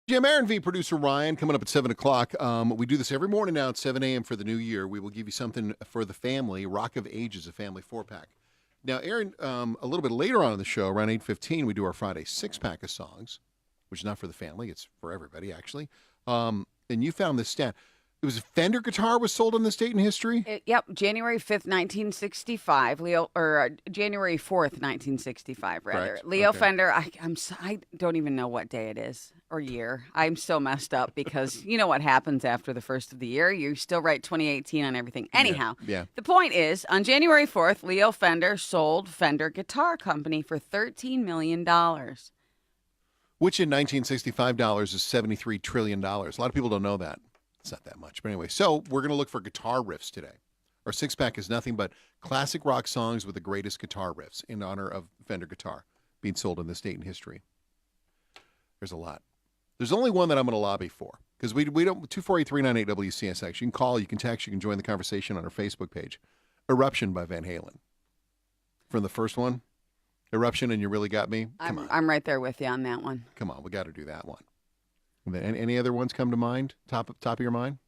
Jim Aaron V, producer Ryan, coming up at 7 o'clock. We do this every morning now at 7 a.m. for the new year. We will give you something for the family, Rock of Ages, a family 4-pack. Now, Aaron, a little bit later on in the show, around 8:15, we do our Friday 6-pack of songs, which is not for the family. It's for everybody, actually. And you found this stat. It was a Fender guitar was sold in this date in history? Yep, January 5th, 1965. January 4th, 1965, rather. Correct. Leo Okay. Fender, I don't even know what day it is or year. I'm so messed up because you know what happens after the first of the year. You still write 2018 on everything. Anyhow, Yeah. The point is, on January 4th, Leo Fender sold Fender Guitar Company for $13 million. Which in 1965 dollars is $73 trillion. A lot of people don't know that. It's not that much. But anyway, so we're going to look for guitar riffs today. Our 6-pack is nothing but classic rock songs with the greatest guitar riffs in honor of Fender guitar being sold in this date in history. There's a lot. There's only one that I'm going to lobby for because we don't 248-398 WCSX. You can call, you can text, you can join the conversation on our Facebook page. Eruption by Van Halen. From the first one, Eruption and You Really Got Me. Come on. I'm right there with you on that one. Come on, we got to do that one. And then any other ones come to mind? Top of your mind?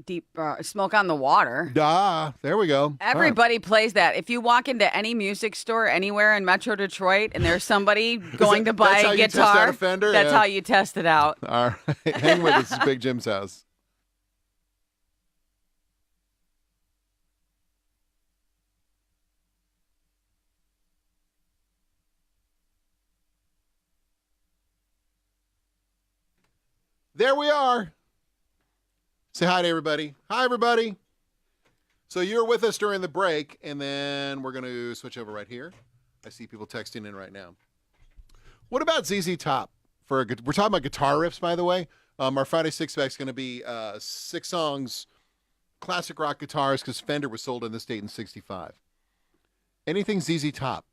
Deep Smoke on the Water. There we go. Everybody plays that. If you walk into any music store anywhere in Metro Detroit and there's somebody going to buy a guitar, that's how you test out a Fender? That's Yeah. how you test it out. All right. Hang with us. This is Big Jim's house. There we are. Say hi to everybody. Hi, everybody. So you're with us during the break, and then we're going to switch over right here. I see people texting in right now. What about ZZ Top? We're talking about guitar riffs, by the way. Our Friday 6-pack is going to be 6 songs, classic rock guitars, because Fender was sold in this date in 65. Anything ZZ Top?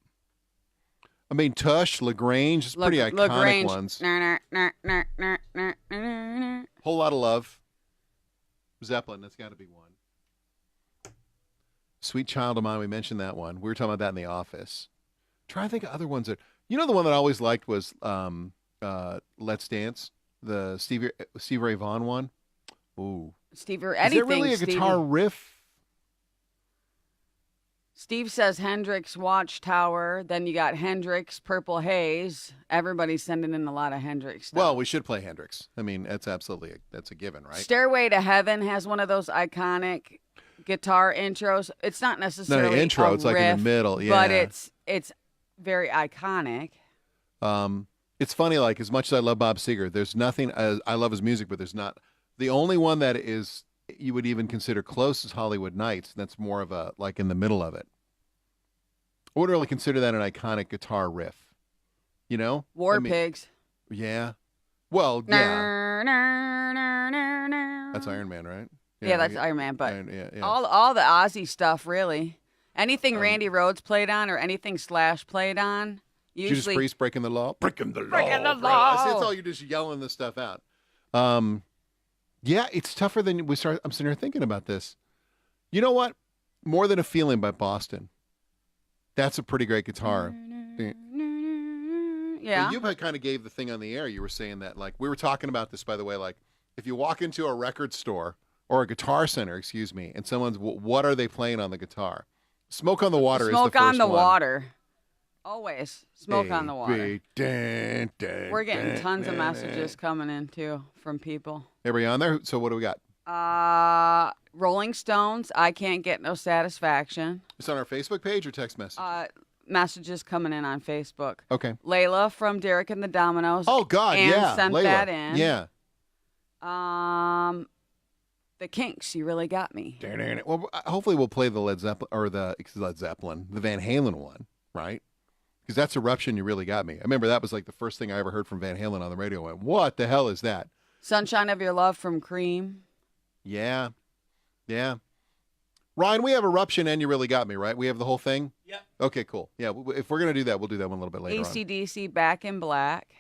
I mean, Tush, LaGrange, it's pretty iconic LaGrange. ones. Whole Lot of Love. Zeppelin, that's got to be one. Sweet Child of Mine, we mentioned that one. We were talking about that in the office. Trying to think of other ones that, the one that I always liked was Let's Dance, the Stevie Ray Vaughan one. Ooh. Steve or Is anything. there really a guitar riff? Steve says Hendrix Watchtower. Then you got Hendrix Purple Haze. Everybody's sending in a lot of Hendrix stuff. Well, we should play Hendrix. I mean, that's a given, right? Stairway to Heaven has one of those iconic guitar intros. It's not necessarily No, intro. a It's like riff, in the middle, yeah. but it's very iconic. It's funny, like, as much as I love Bob Seger, there's nothing, I love his music, but there's not, the only one that is, you would even consider close is Hollywood Nights. That's more of a, like, in the middle of it. I wouldn't really consider that an iconic guitar riff. War Pigs. Yeah. Well, yeah. That's Iron Man, right? Yeah, that's Iron Man, but yeah. all the Ozzy stuff, really. Anything Randy Rhoads played on or anything Slash played on, usually. Judas Priest, Breaking the Law. Breaking the Law. Breaking the Right. Law. It's all you're just yelling this stuff out. Yeah, it's tougher than I'm sitting here thinking about this. You know what? More Than a Feeling by Boston. That's a pretty great guitar. Yeah. Well, you kind of gave the thing on the air. You were saying that, like, we were talking about this, by the way, like, if you walk into a record store or a guitar center, excuse me, and someone's, what are they playing on the guitar? Smoke on the Water is the first one. Smoke on the Water. Always. Smoke on the Water. We're getting tons of messages coming in, too, from people. Everybody on there? So what do we got? Rolling Stones, I Can't Get No Satisfaction. It's on our Facebook page or text message? Messages coming in on Facebook. Okay. Layla from Derek and the Dominoes. Oh, God, and yeah. sent Layla. that in. Yeah. The Kinks, You Really Got Me. Well, hopefully we'll play the Led Zeppelin, the Van Halen one, right? Because that's Eruption, You Really Got Me. I remember that was like the first thing I ever heard from Van Halen on the radio. I went, what the hell is that? Sunshine of Your Love from Cream. Yeah. Yeah. Ryan, we have Eruption and You Really Got Me, right? We have the whole thing? Yep. Okay, cool. Yeah, if we're going to do that, we'll do that one a little bit later on. AC/DC, Back in Black.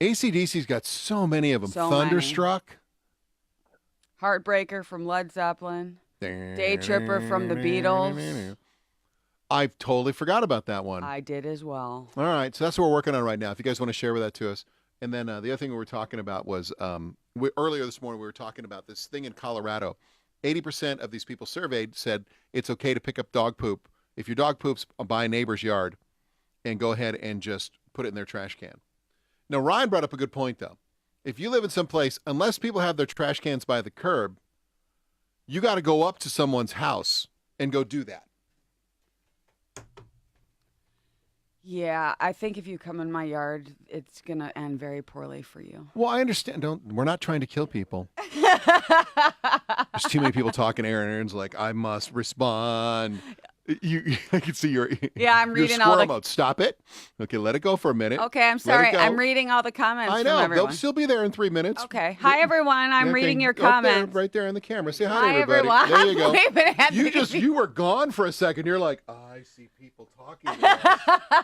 AC/DC's got so many of them. So Thunderstruck. Heartbreaker from Led Zeppelin. Day Tripper from the Beatles. I totally forgot about that one. I did as well. All right, so that's what we're working on right now. If you guys want to share with that to us, And then the other thing we were talking about was earlier this morning we were talking about this thing in Colorado. 80% of these people surveyed said it's okay to pick up dog poop if your dog poops by a neighbor's yard, and go ahead and just put it in their trash can. Now, Ryan brought up a good point, though. If you live in some place, unless people have their trash cans by the curb, you got to go up to someone's house and go do that. Yeah, I think if you come in my yard, it's going to end very poorly for you. Well, I understand. We're not trying to kill people. There's too many people talking. Aaron's like, I must respond. I can see your I'm reading your all the mode. Stop it. Okay, let it go for a minute. Okay, I'm sorry. I'm reading all the comments. I know. From everyone. They'll still be there in 3 minutes. Okay. Hi, everyone. I'm reading your comments. Right there on the camera. Say hi, to everybody. Everyone. There you go. Waving at You were gone for a second. You're like, I see people talking.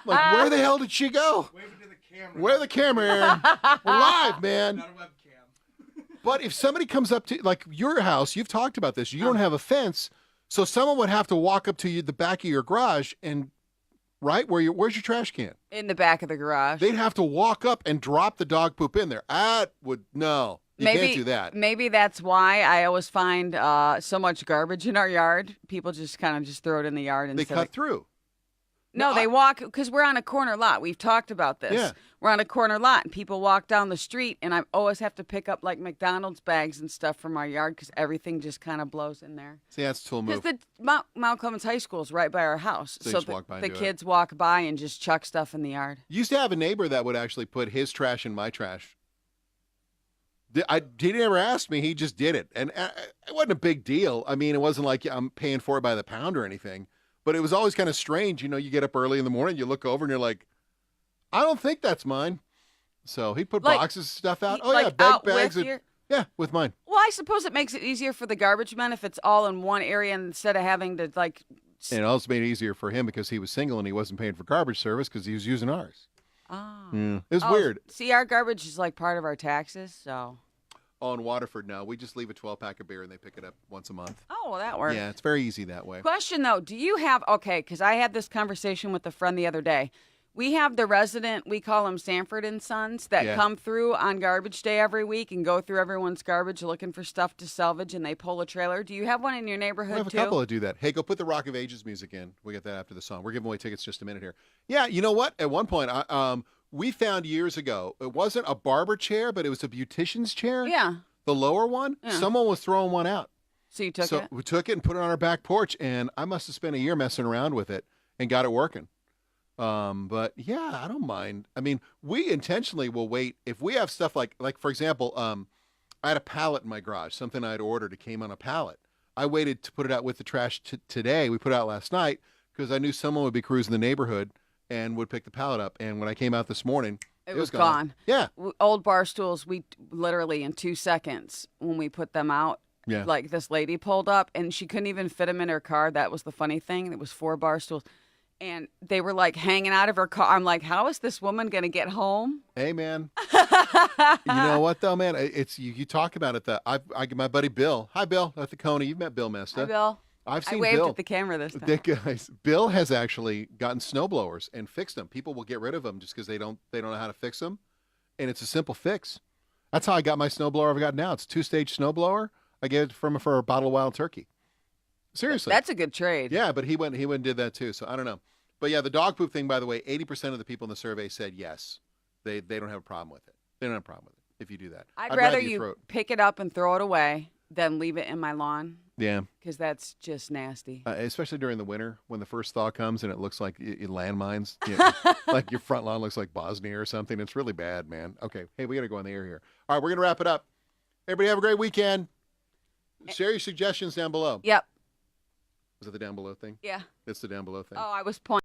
Like, where the hell did she go? Waving to the camera. Where the camera, Aaron? We're live, man. Not a webcam. But if somebody comes up to, like, your house, you've talked about this. You don't have a fence. So someone would have to walk up to the back of your garage and, right? Where's your trash can? In the back of the garage. They'd have to walk up and drop the dog poop in there. No, you can't do that. Maybe that's why I always find so much garbage in our yard. People just kind of just throw it in the yard. They cut through. No, they walk, because we're on a corner lot. We've talked about this. Yeah. We're on a corner lot, and people walk down the street, and I always have to pick up, like, McDonald's bags and stuff from our yard because everything just kind of blows in there. See, that's a tool move. Because the Mount Clemens High School is right by our house. So the kids walk by and just chuck stuff in the yard. Used to have a neighbor that would actually put his trash in my trash. He never asked me. He just did it. And it wasn't a big deal. I mean, it wasn't like I'm paying for it by the pound or anything. But it was always kind of strange. You know, you get up early in the morning, you look over, and you're like, I don't think that's mine. So he put boxes of stuff out. Oh, yeah, bags. Yeah, with mine. Well, I suppose it makes it easier for the garbage men if it's all in one area instead of having to, like... And it also made it easier for him because he was single and he wasn't paying for garbage service because he was using ours. Oh. Yeah. It was weird. See, our garbage is like part of our taxes, so... Oh, in Waterford now, we just leave a 12-pack of beer and they pick it up once a month. Oh, well, that works. Yeah, it's very easy that way. Question, though, do you have... Okay, because I had this conversation with a friend the other day. We have the resident, we call them Sanford and Sons, that come through on garbage day every week and go through everyone's garbage looking for stuff to salvage, and they pull a trailer. Do you have one in your neighborhood, We have a couple that do that. Hey, go put the Rock of Ages music in. We get that after the song. We're giving away tickets just a minute here. Yeah, you know what? At one point, we found years ago, it wasn't a barber chair, but it was a beautician's chair. Yeah. The lower one. Yeah. Someone was throwing one out. So you took it? So we took it and put it on our back porch, and I must have spent a year messing around with it and got it working. But yeah, I don't mind. I mean, we intentionally will wait if we have stuff like for example, I had a pallet in my garage, something I'd ordered. It came on a pallet. I waited to put it out with the trash today. We put it out last night because I knew someone would be cruising the neighborhood and would pick the pallet up. And when I came out this morning, it was gone. Yeah. Old bar stools, we literally in 2 seconds when we put them out, like this lady pulled up and she couldn't even fit them in her car. That was the funny thing. It was 4 bar stools. And they were like hanging out of her car. I'm like, how is this woman going to get home? Hey, man. You know what, though, man? It's you talk about it. My buddy Bill. Hi, Bill. At the Coney. You've met Bill Mesta. Hi, Bill. I waved Bill. at the camera this time. Bill has actually gotten snowblowers and fixed them. People will get rid of them just because they don't know how to fix them. And it's a simple fix. That's how I got my snowblower I've got now. It's a 2-stage snowblower. I gave it from him for a bottle of wild turkey. Seriously. That's a good trade. Yeah, but he went and did that too. So I don't know. But yeah, the dog poop thing, by the way, 80% of the people in the survey said yes. They don't have a problem with it. They don't have a problem with it if you do that. I'd rather you pick it up and throw it away than leave it in my lawn. Yeah. Because that's just nasty. Especially during the winter when the first thaw comes and it looks like landmines. Like your front lawn looks like Bosnia or something. It's really bad, man. Okay. Hey, we got to go on the air here. All right, we're going to wrap it up. Everybody have a great weekend. Share your suggestions down below. Yep. Was it the down below thing? Yeah. It's the down below thing. Oh, I was pointing.